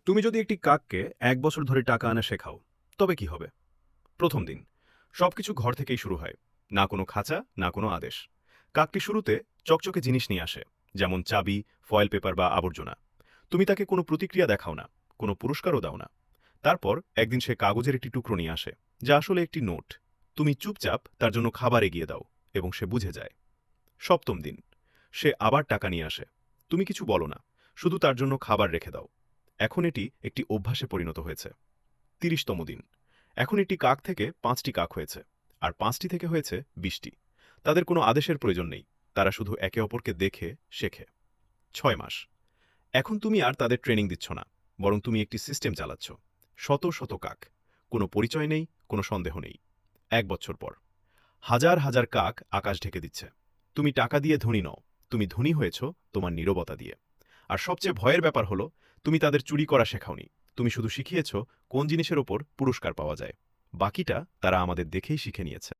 তুমি যদি একটি কাককে ১ বছর ধরে টাকা আনা শেখাও, তবে কি হবে? প্রথম দিন সবকিছু ঘর থেকেই শুরু হয়। না কোনো খাঁচা, না কোনো আদেশ। কাকটি শুরুতে চকচকে জিনিস নিয়ে আসে, যেমন চাবি, ফয়েল পেপার বা আবর্জনা। তুমি তাকে কোনো প্রতিক্রিয়া দেখাও না, কোনো পুরস্কারও দাও না। তারপর একদিন সে কাগজের একটি টুকরো নিয়ে আসে, যা আসলে একটি নোট। তুমি চুপচাপ তার জন্য খাবার এগিয়ে দাও, এবং সে বুঝে যায়। সপ্তম দিন সে আবার টাকা নিয়ে আসে। তুমি কিছু বলো না, শুধু তার জন্য খাবার রেখে দাও। এখন এটি একটি অভ্যাসে পরিণত হয়েছে। ৩০তম দিন এখন একটি কাক থেকে ৫টি কাক হয়েছে, আর ৫টি থেকে হয়েছে ২০টি। তাদের কোনো আদেশের প্রয়োজন নেই, তারা শুধু একে অপরকে দেখে শেখে। ৬ মাস এখন তুমি আর তাদের ট্রেনিং দিচ্ছ না, বরং তুমি একটি সিস্টেম চালাচ্ছ। শত শত কাক, কোনো পরিচয় নেই, কোনো সন্দেহ নেই। ১ বছর পর হাজার হাজার কাক আকাশ ঢেকে দিচ্ছে। তুমি টাকা দিয়ে ধনী নও, তুমি ধনী হয়েছ তোমার নীরবতা দিয়ে। আর সবচেয়ে ভয়ের ব্যাপার হলো, তুমি তাদের চুরি করা শেখাওনি। তুমি শুধু শিখিয়েছ কোন জিনিসের ওপর পুরস্কার পাওয়া যায়। বাকিটা তারা আমাদের দেখেই শিখে নিয়েছে।